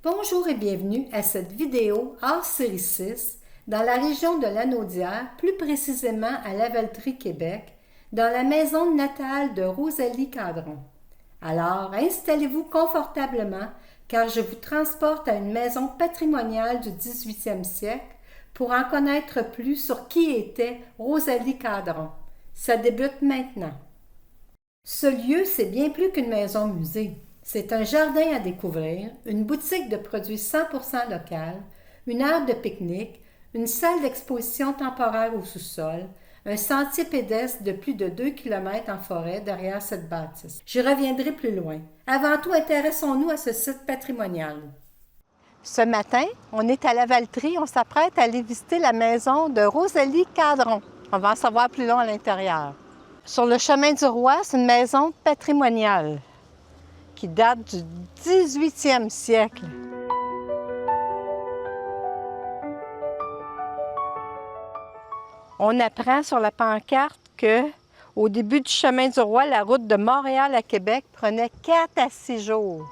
Bonjour et bienvenue à cette vidéo hors série 6 dans la région de Lanaudière, plus précisément à Lavaltrie, Québec, dans la maison natale de Rosalie Cadron. Alors, installez-vous confortablement car je vous transporte à une maison patrimoniale du 18e siècle pour en connaître plus sur qui était Rosalie Cadron. Ça débute maintenant. Ce lieu, c'est bien plus qu'une maison-musée. C'est un jardin à découvrir, une boutique de produits 100% local, une aire de pique-nique, une salle d'exposition temporaire au sous-sol, un sentier pédestre de plus de 2 km en forêt derrière cette bâtisse. J'y reviendrai plus loin. Avant tout, intéressons-nous à ce site patrimonial. Ce matin, on est à Lavaltrie, on s'apprête à aller visiter la maison de Rosalie Cadron. On va en savoir plus long à l'intérieur. Sur le chemin du Roi, c'est une maison patrimoniale qui date du 18e siècle. On apprend sur la pancarte que, au début du chemin du Roi, la route de Montréal à Québec prenait 4 à 6 jours.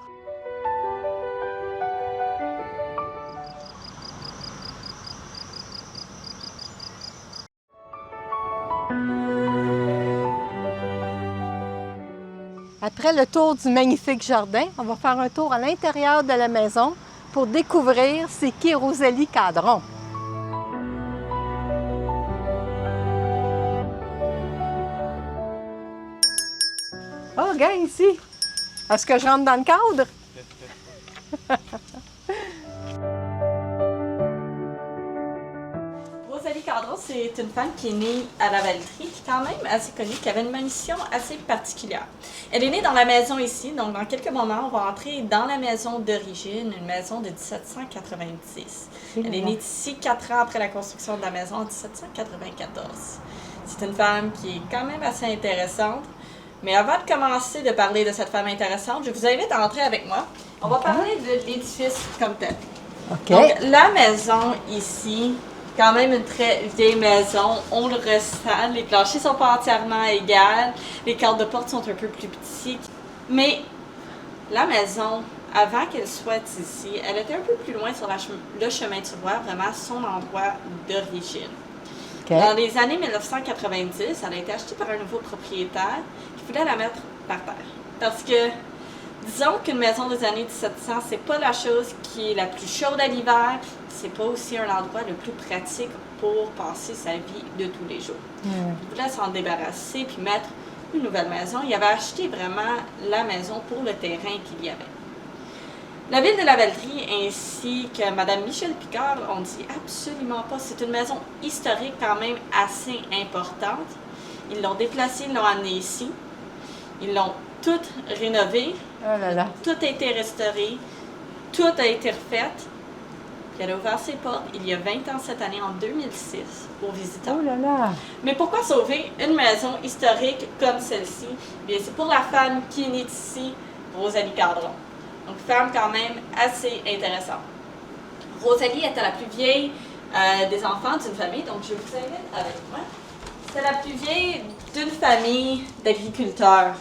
Après le tour du magnifique jardin, on va faire un tour à l'intérieur de la maison pour découvrir c'est qui Rosalie Cadron. Oh, regarde ici! Est-ce que je rentre dans le cadre? Rosalie Cadron, c'est une femme qui est née à Lavaltrie, qui est quand même assez connue, qui avait une mission assez particulière. Elle est née dans la maison ici, donc dans quelques moments, on va entrer dans la maison d'origine, une maison de 1790. Elle est née ici 4 ans après la construction de la maison en 1794. C'est une femme qui est quand même assez intéressante. Mais avant de commencer de parler de cette femme intéressante, je vous invite à entrer avec moi. On va parler de l'édifice comme tel. Donc, la maison ici, quand même une très vieille maison, on le ressent, les planchers sont pas entièrement égales, les cadres de porte sont un peu plus petits. Mais la maison, avant qu'elle soit ici, elle était un peu plus loin sur le chemin du Roi, vraiment son endroit d'origine. Dans les années 1990, elle a été achetée par un nouveau propriétaire qui voulait la mettre par terre. Parce que, disons qu'une maison des années 1700, c'est pas la chose qui est la plus chaude à l'hiver, c'est pas aussi un endroit le plus pratique pour passer sa vie de tous les jours. Il voulait s'en débarrasser puis mettre une nouvelle maison. Il avait acheté vraiment la maison pour le terrain qu'il y avait. La ville de Lavaltrie ainsi que Mme Michel Picard ont dit absolument pas. C'est une maison historique quand même assez importante. Ils l'ont déplacée, ils l'ont amenée ici. Ils l'ont toute rénovée. Oh là là. Tout a été restauré. Tout a été refait. Puis elle a ouvert ses portes il y a 20 ans cette année, en 2006, aux visiteurs. Oh là là. Mais pourquoi sauver une maison historique comme celle-ci? Bien, c'est pour la femme qui est née ici, Rosalie Cadron. Donc, femme quand même assez intéressante. Rosalie était la plus vieille des enfants d'une famille, donc je vous invite avec moi. C'est la plus vieille d'une famille d'agriculteurs.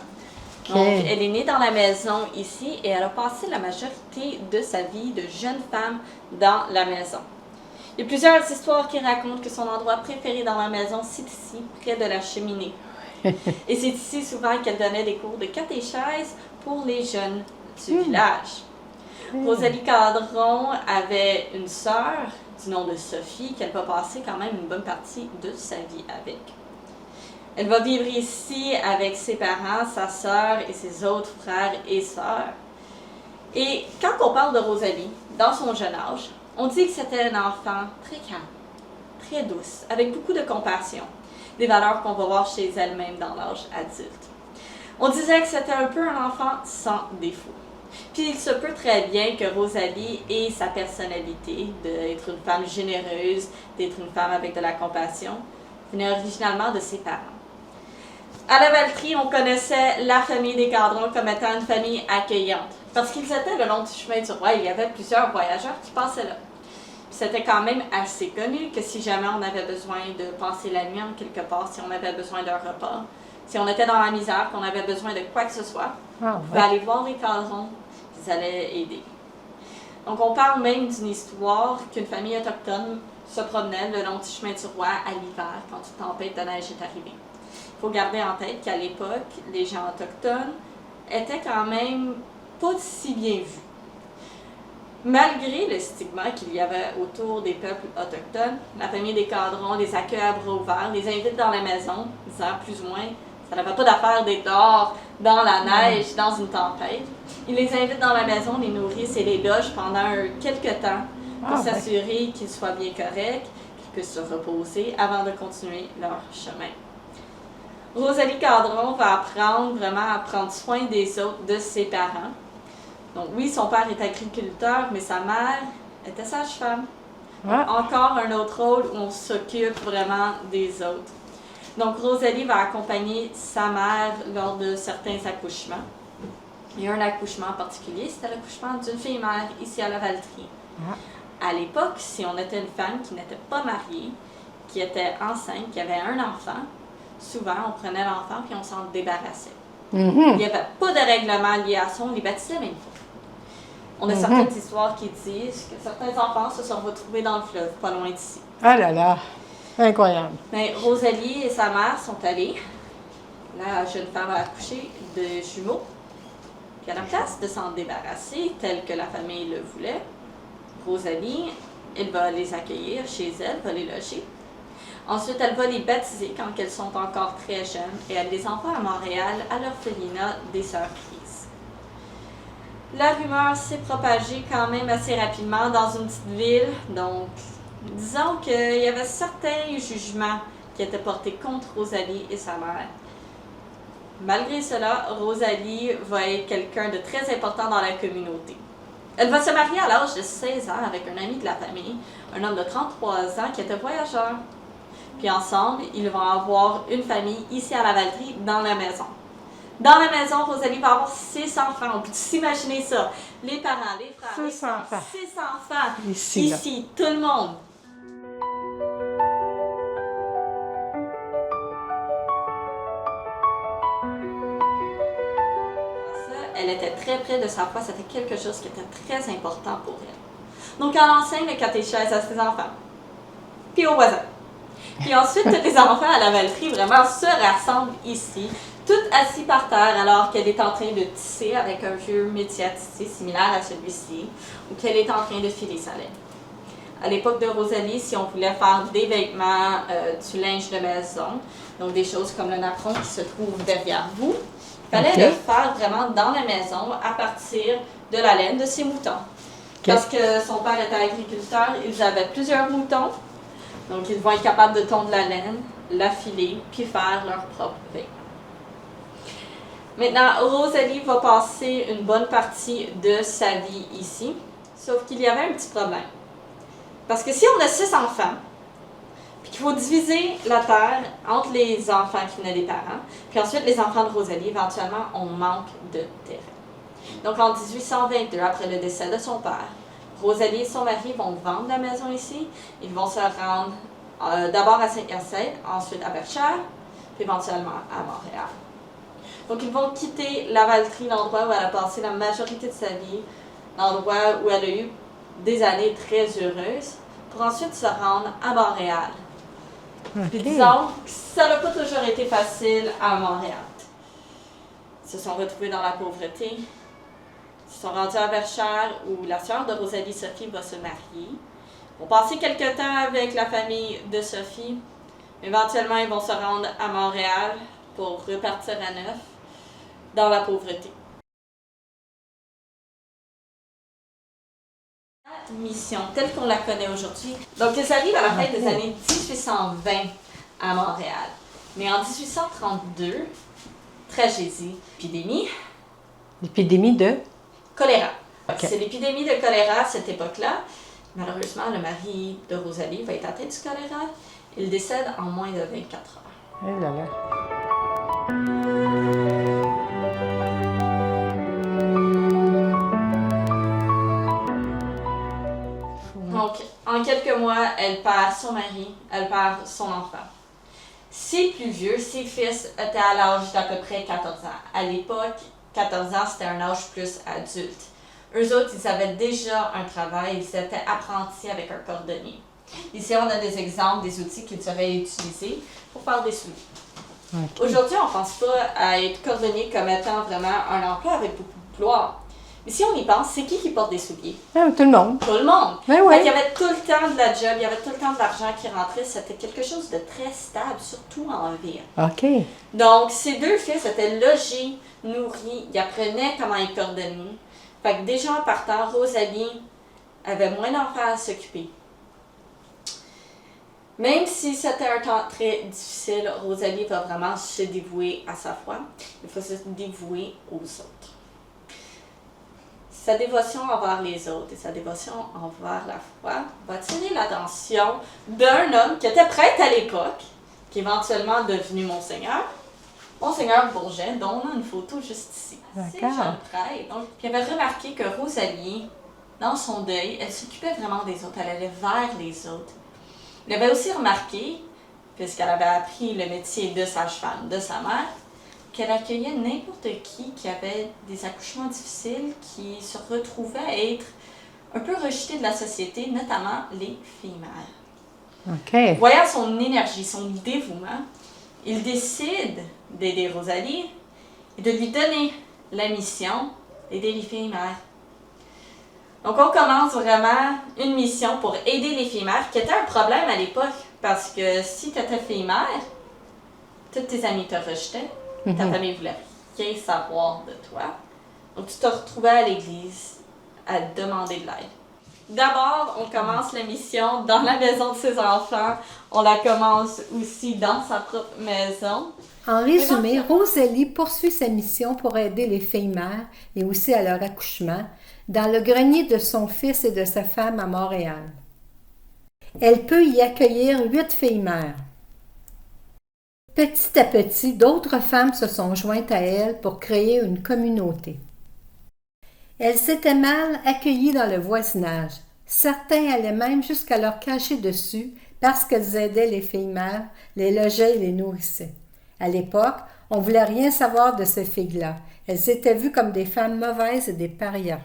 Donc, elle est née dans la maison ici et elle a passé la majorité de sa vie de jeune femme dans la maison. Il y a plusieurs histoires qui racontent que son endroit préféré dans la maison, c'est ici, près de la cheminée. Et c'est ici souvent qu'elle donnait des cours de catéchèse pour les jeunes du village. Rosalie Cadron avait une sœur du nom de Sophie qu'elle va passer quand même une bonne partie de sa vie avec. Elle va vivre ici avec ses parents, sa sœur et ses autres frères et sœurs. Et quand on parle de Rosalie, dans son jeune âge, on dit que c'était un enfant très calme, très douce, avec beaucoup de compassion, des valeurs qu'on va voir chez elle-même dans l'âge adulte. On disait que c'était un peu un enfant sans défaut. Puis il se peut très bien que Rosalie ait sa personnalité d'être une femme généreuse, d'être une femme avec de la compassion, venait originalement de ses parents. À Lavaltrie, on connaissait la famille des Cadron comme étant une famille accueillante. Parce qu'ils étaient le long du chemin du Roi, il y avait plusieurs voyageurs qui passaient là. C'était quand même assez connu que si jamais on avait besoin de passer la nuit en quelque part, si on avait besoin d'un repas, si on était dans la misère, qu'on avait besoin de quoi que ce soit, on pouvait aller voir les Cadron, ils allaient aider. Donc, on parle même d'une histoire qu'une famille autochtone se promenait le long du chemin du roi à l'hiver quand une tempête de neige est arrivée. Il faut garder en tête qu'à l'époque, les gens autochtones étaient quand même pas si bien vus. Malgré le stigma qu'il y avait autour des peuples autochtones, la famille des Cadron les accueille à bras ouverts, les invite dans la maison, disant plus ou moins ça n'avait pas d'affaire d'être dehors dans la neige, dans une tempête. Ils les invitent dans la maison, les nourrissent et les logent pendant quelques temps pour s'assurer qu'ils soient bien corrects, qu'ils puissent se reposer avant de continuer leur chemin. Rosalie Cadron va apprendre vraiment à prendre soin des autres, de ses parents. Donc oui, son père est agriculteur, mais sa mère était sage-femme. Encore un autre rôle où on s'occupe vraiment des autres. Donc Rosalie va accompagner sa mère lors de certains accouchements. Il y a un accouchement en particulier, c'était l'accouchement d'une fille-mère ici à la Valtrie. À l'époque, si on était une femme qui n'était pas mariée, qui était enceinte, qui avait un enfant, souvent on prenait l'enfant puis on s'en débarrassait. Il n'y avait pas de règlement lié à ça, on les baptisait même pas. On a certaines histoires qui disent que certains enfants se sont retrouvés dans le fleuve, pas loin d'ici. Ah là là, incroyable. Mais Rosalie et sa mère sont allées. La jeune femme a accouché de jumeaux. Puis à la place de s'en débarrasser, tel que la famille le voulait, Rosalie, elle va les accueillir chez elle, va les loger. Ensuite, elle va les baptiser quand elles sont encore très jeunes et elle les envoie à Montréal à l'orphelinat des Sœurs Christ. La rumeur s'est propagée quand même assez rapidement dans une petite ville, donc disons qu'il y avait certains jugements qui étaient portés contre Rosalie et sa mère. Malgré cela, Rosalie va être quelqu'un de très important dans la communauté. Elle va se marier à l'âge de 16 ans avec un ami de la famille, un homme de 33 ans qui était voyageur. Puis ensemble, ils vont avoir une famille ici à la Valtrie, dans la maison. Dans la maison, Rosalie va avoir 6 enfants. On peut s'imaginer ça. Les parents, les frères, 6 enfants. 6 enfants. Ici, tout le monde. Elle était très près de sa foi. C'était quelque chose qui était très important pour elle. Donc, elle enseigne le catéchèse à ses enfants. Puis aux voisins. Puis ensuite, tous les enfants à la Valtrie vraiment se rassemblent ici, toutes assis par terre alors qu'elle est en train de tisser avec un vieux métier à tisser similaire à celui-ci, ou qu'elle est en train de filer sa laine. À l'époque de Rosalie, si on voulait faire des vêtements, du linge de maison, donc des choses comme le napperon qui se trouve derrière vous, il fallait le faire vraiment dans la maison à partir de la laine de ses moutons. Parce que son père était agriculteur, ils avaient plusieurs moutons. Donc, ils vont être capables de tondre la laine, la filer, puis faire leur propre vêtement. Maintenant, Rosalie va passer une bonne partie de sa vie ici, sauf qu'il y avait un petit problème. Parce que si on a 6 enfants, puis qu'il faut diviser la terre entre les enfants qui venaient des parents, puis ensuite les enfants de Rosalie, éventuellement, on manque de terrain. Donc, en 1822, après le décès de son père, Rosalie et son mari vont vendre la maison ici. Ils vont se rendre d'abord à Saint-Hyacinthe, ensuite à Berchères, puis éventuellement à Montréal. Donc, ils vont quitter la Valtrie, l'endroit où elle a passé la majorité de sa vie, l'endroit où elle a eu des années très heureuses, pour ensuite se rendre à Montréal. Puis disons que ça n'a pas toujours été facile à Montréal. Ils se sont retrouvés dans la pauvreté. Ils sont rendus à Berchères où la sœur de Rosalie, Sophie, va se marier. Ils vont passer quelques temps avec la famille de Sophie. Éventuellement, ils vont se rendre à Montréal pour repartir à neuf dans la pauvreté. La mission telle qu'on la connaît aujourd'hui. Donc, ils arrivent à la fin des années 1820 à Montréal. Mais en 1832, tragédie, épidémie. L'épidémie de? Choléra. C'est l'épidémie de choléra à cette époque-là. Malheureusement, le mari de Rosalie va être atteint du choléra. Il décède en moins de 24 heures. Eh là là. Donc, en quelques mois, elle perd son mari, elle perd son enfant. Ses plus vieux, ses fils, étaient à l'âge d'à peu près 14 ans. À l'époque, 14 ans, c'était un âge plus adulte. Eux autres, ils avaient déjà un travail, ils étaient apprentis avec un cordonnier. Ici, on a des exemples des outils qu'ils avaient utilisés pour faire des souliers. Okay. Aujourd'hui, on ne pense pas à être cordonnier comme étant vraiment un emploi avec beaucoup de gloire. Mais si on y pense, c'est qui porte des souliers? Ah, tout le monde. Tout le monde. Ben ouais. Il y avait tout le temps de la job, il y avait tout le temps de l'argent qui rentrait. C'était quelque chose de très stable, surtout en ville. OK. Donc, ces deux fils étaient logés, nourris, ils apprenaient comment être cordonniers. Fait que déjà en partant, Rosalie avait moins d'enfants à s'occuper. Même si c'était un temps très difficile, Rosalie va vraiment se dévouer à sa foi. Il faut se dévouer aux autres. Sa dévotion envers les autres et sa dévotion envers la foi va attirer l'attention d'un homme qui était prêtre à l'époque, qui est éventuellement devenu Monseigneur. Monseigneur Bourget, dont on a une photo juste ici. C'est jeune prêtre. Donc, il avait remarqué que Rosalie, dans son deuil, elle s'occupait vraiment des autres, elle allait vers les autres. Il avait aussi remarqué, puisqu'elle avait appris le métier de sage-femme de sa mère, qu'elle accueillait n'importe qui avait des accouchements difficiles, qui se retrouvaient à être un peu rejetés de la société, notamment les filles-mères. Okay. Voyant son énergie, son dévouement, il décide d'aider Rosalie et de lui donner la mission d'aider les filles-mères. Donc, on commence vraiment une mission pour aider les filles-mères, qui était un problème à l'époque, parce que si tu étais fille-mère, tous tes amis te rejetaient, ta famille voulait rien savoir de toi. Donc, tu te retrouvais à l'église à demander de l'aide. D'abord, on commence la mission dans la maison de ses enfants. On la commence aussi dans sa propre maison. En résumé, Rosalie poursuit sa mission pour aider les filles-mères et aussi à leur accouchement dans le grenier de son fils et de sa femme à Montréal. Elle peut y accueillir 8 filles-mères. Petit à petit, d'autres femmes se sont jointes à elle pour créer une communauté. Elles s'étaient mal accueillies dans le voisinage. Certains allaient même jusqu'à leur cracher dessus parce qu'elles aidaient les filles-mères, les logeaient et les nourrissaient. À l'époque, on ne voulait rien savoir de ces filles-là. Elles étaient vues comme des femmes mauvaises et des parias.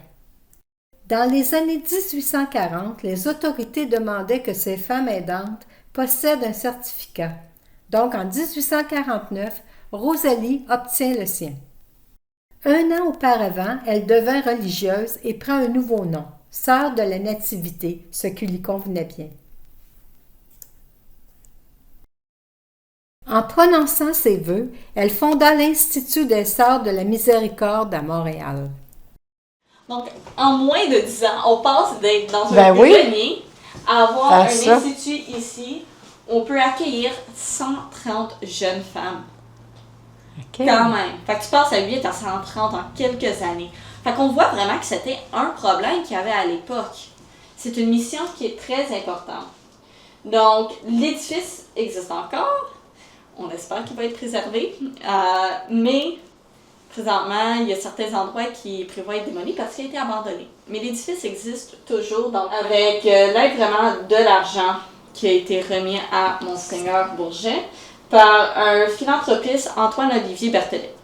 Dans les années 1840, les autorités demandaient que ces femmes aidantes possèdent un certificat. Donc, en 1849, Rosalie obtient le sien. Un an auparavant, elle devint religieuse et prend un nouveau nom, Sœur de la Nativité, ce qui lui convenait bien. En prononçant ses vœux, elle fonda l'Institut des Sœurs de la Miséricorde à Montréal. Donc, en moins de 10 ans, on passe d'être dans un grenier à avoir un institut ici. On peut accueillir 130 jeunes femmes. Okay. Quand même. Fait que tu passes à 8 à 130 en quelques années. Fait qu'on voit vraiment que c'était un problème qu'il y avait à l'époque. C'est une mission qui est très importante. Donc, l'édifice existe encore. On espère qu'il va être préservé. Mais présentement, il y a certains endroits qui prévoient être démolis parce qu'il a été abandonné. Mais l'édifice existe toujours, donc avec l'aide vraiment de l'argent qui a été remis à Monseigneur Bourget par un philanthropiste, Antoine-Olivier Berthelet.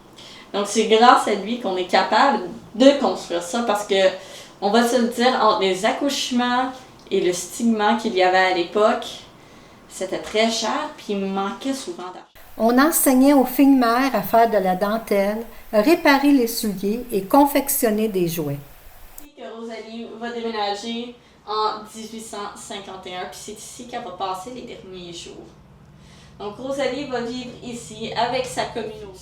Donc, c'est grâce à lui qu'on est capable de construire ça parce que, on va se le dire, entre les accouchements et le stigma qu'il y avait à l'époque, c'était très cher puis il manquait souvent d'argent. On enseignait aux filles-mères à faire de la dentelle, réparer les souliers et confectionner des jouets. Que Rosalie va déménager en 1851, puis c'est ici qu'elle va passer les derniers jours. Donc, Rosalie va vivre ici avec sa communauté.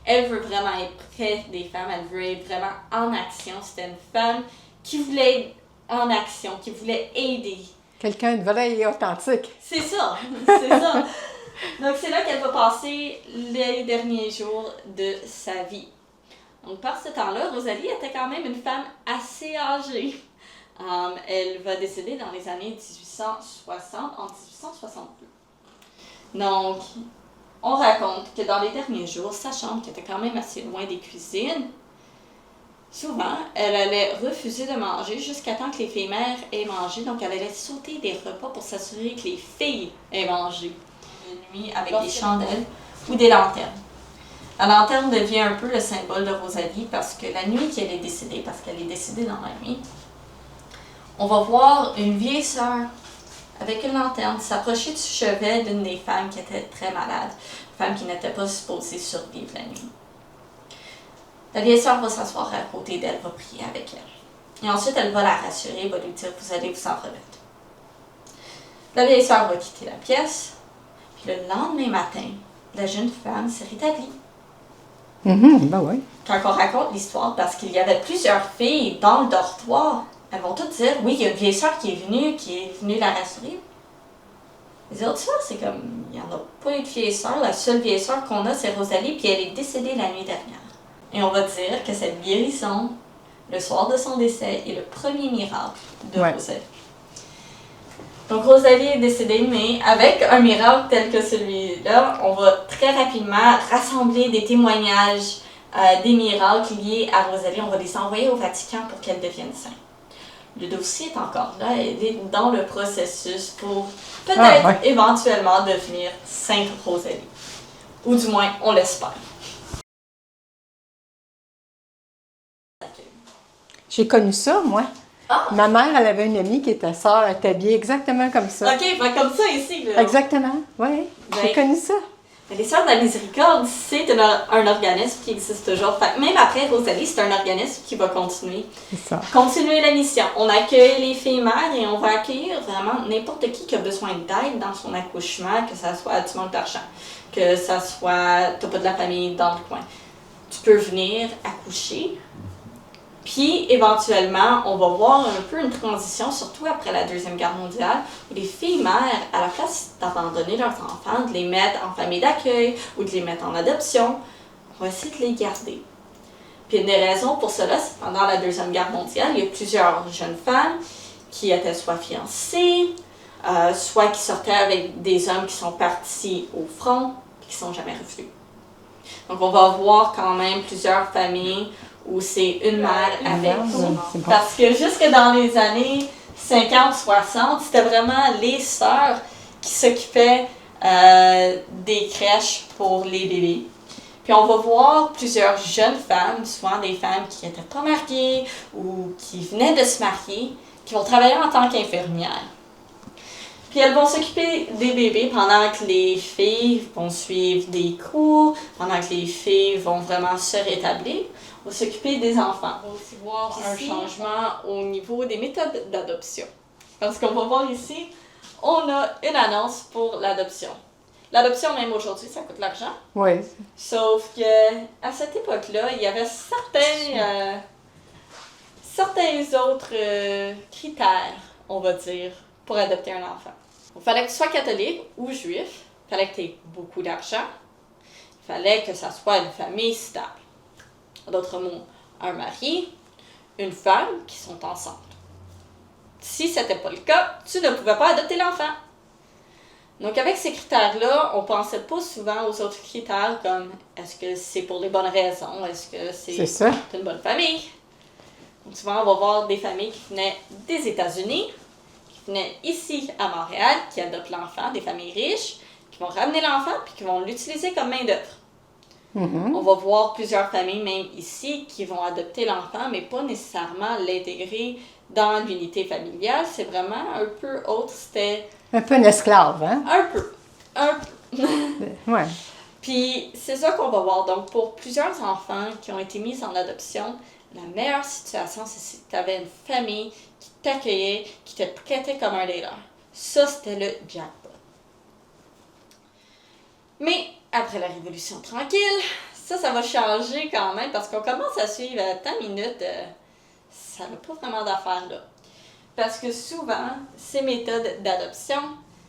Elle veut vraiment être près des femmes, elle veut être vraiment en action. C'était une femme qui voulait être en action, qui voulait aider. Quelqu'un de vrai et authentique. C'est ça, c'est ça. Donc, c'est là qu'elle va passer les derniers jours de sa vie. Donc, par ce temps-là, Rosalie était quand même une femme assez âgée. Elle va décéder dans les années 1860, en 1862. Donc, on raconte que dans les derniers jours, sa chambre, qui était quand même assez loin des cuisines, souvent, elle allait refuser de manger jusqu'à temps que les filles-mères aient mangé. Donc, elle allait sauter des repas pour s'assurer que les filles aient mangé. Une nuit avec des chandelles ou des lanternes. La lanterne devient un peu le symbole de Rosalie parce que la nuit qu'elle est décédée, parce qu'elle est décédée dans la nuit, on va voir une vieille sœur avec une lanterne s'approcher du chevet d'une des femmes qui était très malade, une femme qui n'était pas supposée survivre la nuit. La vieille sœur va s'asseoir à côté d'elle, va prier avec elle. Et ensuite, elle va la rassurer, va lui dire « Vous allez vous en remettre ». La vieille sœur va quitter la pièce, puis le lendemain matin, la jeune femme s'est rétablie. Ben oui. Quand on raconte l'histoire, parce qu'il y avait plusieurs filles dans le dortoir, elles vont toutes dire, oui, il y a une vieille sœur qui est venue la rassurer. Les autres sœurs, c'est comme, il n'y en a pas eu de vieille sœur. La seule vieille sœur qu'on a, c'est Rosalie, puis elle est décédée la nuit dernière. Et on va dire que cette guérison, le soir de son décès, est le premier miracle de Rosalie. Donc Rosalie est décédée, mais avec un miracle tel que celui-là, on va très rapidement rassembler des témoignages, des miracles liés à Rosalie. On va les envoyer au Vatican pour qu'elle devienne sainte. Le dossier est encore là, elle est dans le processus pour peut-être éventuellement devenir Sainte Rosalie. Ou du moins, on l'espère. J'ai connu ça, moi. Ah! Ma mère, elle avait une amie qui était sœur, elle était habillée exactement comme ça. OK, fait comme ça ici. Là. Exactement, oui. J'ai connu ça. Les Sœurs de la Miséricorde, c'est un organisme qui existe toujours. Fait, même après Rosalie, c'est un organisme qui va continuer. C'est ça. Continuer la mission. On accueille les filles mères et on va accueillir vraiment n'importe qui a besoin d'aide dans son accouchement, que ça soit du manque d'argent, que ça soit t'as pas de la famille dans le coin. Tu peux venir accoucher. Puis, éventuellement, on va voir un peu une transition, surtout après la Deuxième Guerre mondiale, où les filles mères, à la place d'abandonner leurs enfants, de les mettre en famille d'accueil ou de les mettre en adoption, on va essayer de les garder. Puis, une des raisons pour cela, c'est que pendant la Deuxième Guerre mondiale, il y a plusieurs jeunes femmes qui étaient soit fiancées, soit qui sortaient avec des hommes qui sont partis au front et qui ne sont jamais revenus. Donc, on va voir quand même plusieurs familles où c'est une mère avec son enfant. Parce que jusque dans les années 50-60, c'était vraiment les sœurs qui s'occupaient des crèches pour les bébés. Puis on va voir plusieurs jeunes femmes, souvent des femmes qui n'étaient pas mariées ou qui venaient de se marier, qui vont travailler en tant qu'infirmières. Puis elles vont s'occuper des bébés pendant que les filles vont suivre des cours, pendant que les filles vont vraiment se rétablir. On va s'occuper des enfants. On va aussi voir un changement au niveau des méthodes d'adoption. Parce qu'on va voir ici, on a une annonce pour l'adoption. L'adoption, même aujourd'hui, ça coûte de l'argent. Oui. Sauf qu'à cette époque-là, il y avait certains autres critères, on va dire, pour adopter un enfant. Il fallait que tu sois catholique ou juif. Il fallait que tu aies beaucoup d'argent. Il fallait que ça soit une famille stable. En d'autres mots, un mari, une femme qui sont ensemble. Si ce n'était pas le cas, tu ne pouvais pas adopter l'enfant. Donc avec ces critères-là, on ne pensait pas souvent aux autres critères comme est-ce que c'est pour les bonnes raisons, est-ce que c'est une bonne famille. Donc souvent, on va voir des familles qui venaient des États-Unis, qui venaient ici à Montréal, qui adoptent l'enfant, des familles riches, qui vont ramener l'enfant puis qui vont l'utiliser comme main-d'œuvre. On va voir plusieurs familles, même ici, qui vont adopter l'enfant, mais pas nécessairement l'intégrer dans l'unité familiale. C'est vraiment un peu autre. C'était... Un peu un esclave, hein? Un peu. Ouais. Puis c'est ça qu'on va voir. Donc, pour plusieurs enfants qui ont été mis en adoption, la meilleure situation, c'est si tu avais une famille qui t'accueillait, qui te traitait comme un des leurs. Ça, c'était le jackpot. Mais après la Révolution tranquille, ça va changer quand même parce qu'on commence à suivre tant minute, ça n'a pas vraiment d'affaire là. Parce que souvent, ces méthodes d'adoption,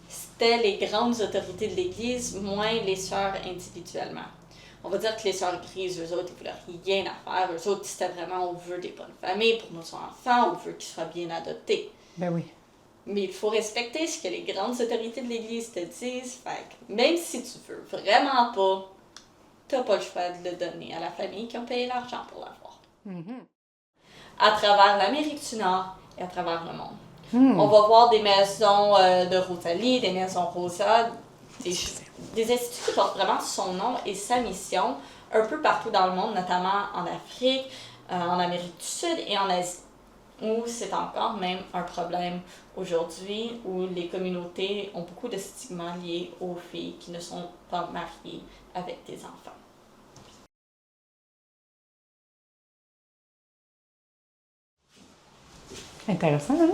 c'était les grandes autorités de l'Église, moins les sœurs individuellement. On va dire que les sœurs grises, eux autres, ils ne voulaient rien à faire. Eux autres, c'était vraiment on veut des bonnes familles pour nos enfants, on veut qu'ils soient bien adoptés. Ben oui. Mais il faut respecter ce que les grandes autorités de l'Église te disent. Fait que même si tu veux vraiment pas, t'as pas le choix de le donner à la famille qui ont payé l'argent pour l'avoir. À travers l'Amérique du Nord et à travers le monde. On va voir des maisons de Rosalie, des maisons Rosa, des instituts qui portent vraiment son nom et sa mission un peu partout dans le monde, notamment en Afrique, en Amérique du Sud et en Asie, où c'est encore même un problème aujourd'hui, où les communautés ont beaucoup de stigmas liés aux filles qui ne sont pas mariées avec des enfants. Intéressant, hein?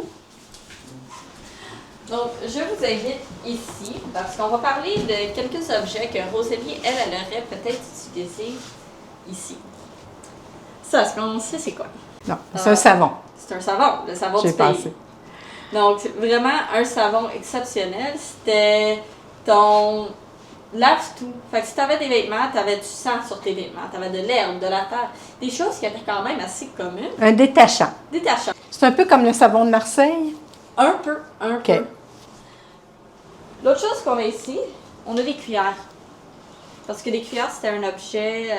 Donc, je vous invite ici, parce qu'on va parler de quelques objets que Rosalie, elle aurait peut-être utilisés ici. Ça, est-ce qu'on sait c'est quoi? Non, c'est un savon. C'est un savon, le savon J'ai du pays. pensé. Donc, vraiment un savon exceptionnel. C'était ton lave-tout. Fait que si tu avais des vêtements, tu avais du sang sur tes vêtements, tu avais de l'herbe, de la terre, des choses qui étaient quand même assez communes. Un détachant. Détachant. C'est un peu comme le savon de Marseille? Un peu. OK. L'autre chose qu'on a ici, on a des cuillères. Parce que les cuillères, c'était un objet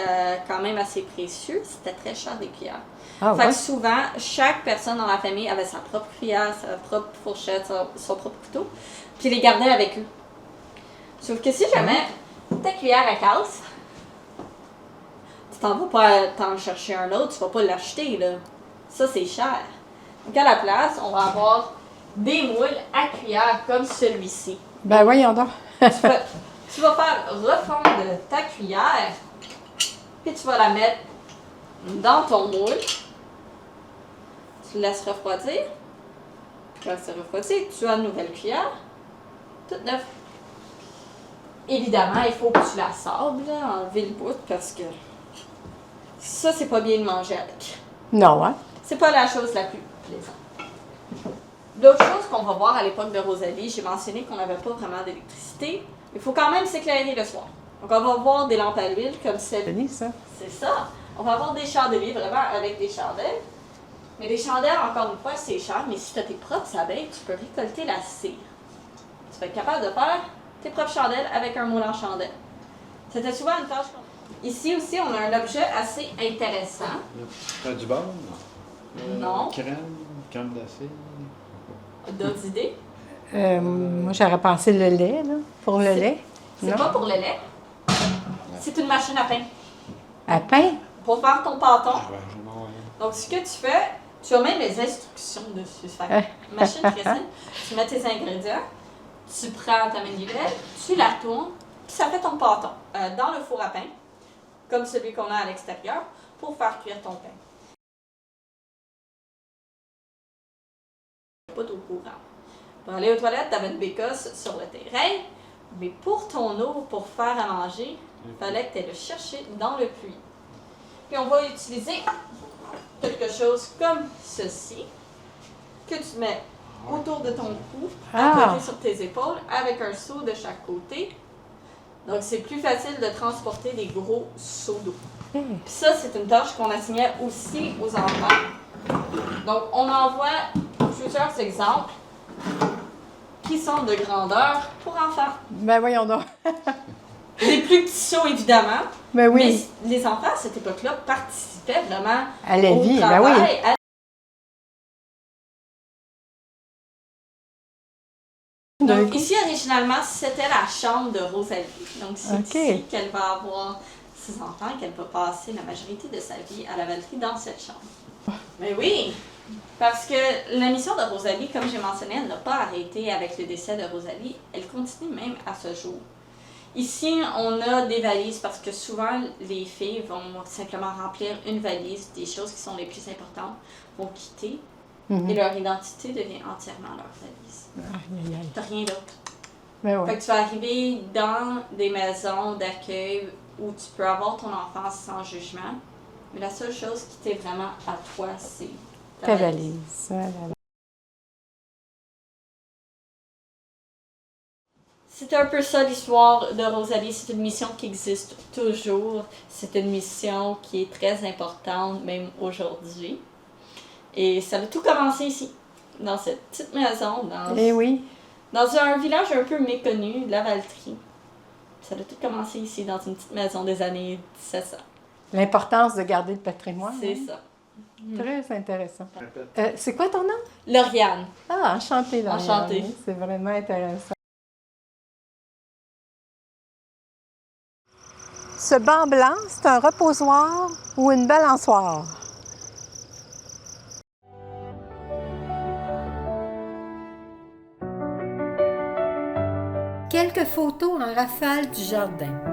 quand même assez précieux. C'était très cher, des cuillères. Ah, Fait ouais. que souvent, chaque personne dans la famille avait sa propre cuillère, sa propre fourchette, son propre couteau, puis les gardait avec eux. Sauf que si jamais ta cuillère elle casse, tu t'en vas pas t'en chercher un autre, tu vas pas l'acheter, là. Ça, c'est cher. Donc à la place, on va avoir des moules à cuillère comme celui-ci. Ben voyons donc. Tu vas faire refondre ta cuillère, puis tu vas la mettre dans ton moule. Tu le laisses refroidir. Puis quand c'est refroidi, tu as une nouvelle cuillère, toute neuve. Évidemment, il faut que tu la sables, enlever le bout, parce que ça, c'est pas bien de manger avec. Non, hein? C'est pas la chose la plus plaisante. L'autre chose qu'on va voir à l'époque de Rosalie, j'ai mentionné qu'on n'avait pas vraiment d'électricité. Il faut quand même s'éclairer le soir. Donc, on va voir des lampes à l'huile comme celle. C'est ça. C'est ça. On va avoir des chandeliers vraiment avec des chandelles. Mais les chandelles, encore une fois, c'est cher. Mais si tu as tes propres abeilles, tu peux récolter la cire. Tu vas être capable de faire tes propres chandelles avec un moule en chandelle. C'était souvent une tâche qu'on... Ici aussi, on a un objet assez intéressant. Pas du beurre? Non. Crème glacée? D'autres idées? Moi, j'aurais pensé le lait, là, pour le lait. C'est Non? pas pour le lait. C'est une machine à pain. À pain? Pour faire ton pâton. Ah ouais, non, ouais. Donc, ce que tu fais, tu as même les instructions dessus. Fait que, machine très simple. Tu mets tes ingrédients, tu prends ta manivelle, tu la tournes, puis ça fait ton pâton. Dans le four à pain, comme celui qu'on a à l'extérieur, pour faire cuire ton pain. Pas d'eau courante. Pour aller aux toilettes, tu avais une bécosse sur le terrain, mais pour ton eau, pour faire à manger, il fallait que tu ailles le chercher dans le puits. Puis on va utiliser quelque chose comme ceci, que tu mets autour de ton cou, à côté sur tes épaules, avec un seau de chaque côté. Donc c'est plus facile de transporter des gros seaux d'eau. Puis ça, c'est une tâche qu'on assignait aussi aux enfants. Donc on en voit plusieurs exemples qui sont de grandeur pour enfants. Ben voyons donc. Les plus petits seaux, évidemment. Ben oui. Mais les enfants, à cette époque-là, participaient vraiment À la au vie, ben travail. oui. Donc ici, originalement, c'était la chambre de Rosalie. Donc c'est ici qu'elle va avoir ses enfants et qu'elle va passer la majorité de sa vie à la Valtrie dans cette chambre. Mais oui! Parce que la mission de Rosalie, comme j'ai mentionné, elle n'a pas arrêté avec le décès de Rosalie. Elle continue même à ce jour. Ici, on a des valises parce que souvent, les filles vont simplement remplir une valise des choses qui sont les plus importantes, vont quitter et leur identité devient entièrement leur valise. T'as rien d'autre. Ben oui. Fait que tu vas arriver dans des maisons d'accueil où tu peux avoir ton enfance sans jugement, mais la seule chose qui t'est vraiment à toi, c'est Ta valise. Voilà. C'est un peu ça l'histoire de Rosalie. C'est une mission qui existe toujours. C'est une mission qui est très importante, même aujourd'hui. Et ça a tout commencé ici, dans cette petite maison, dans un village un peu méconnu, la Valtrie. Ça a tout commencé ici, dans une petite maison des années 1700. L'importance de garder le patrimoine. C'est ça. Très intéressant. C'est quoi ton nom? Lauriane. Ah, enchantée, Lauriane. Enchantée. C'est vraiment intéressant. Ce Ce banc blanc, c'est un reposoir ou une balançoire? Quelques photos en rafale du jardin.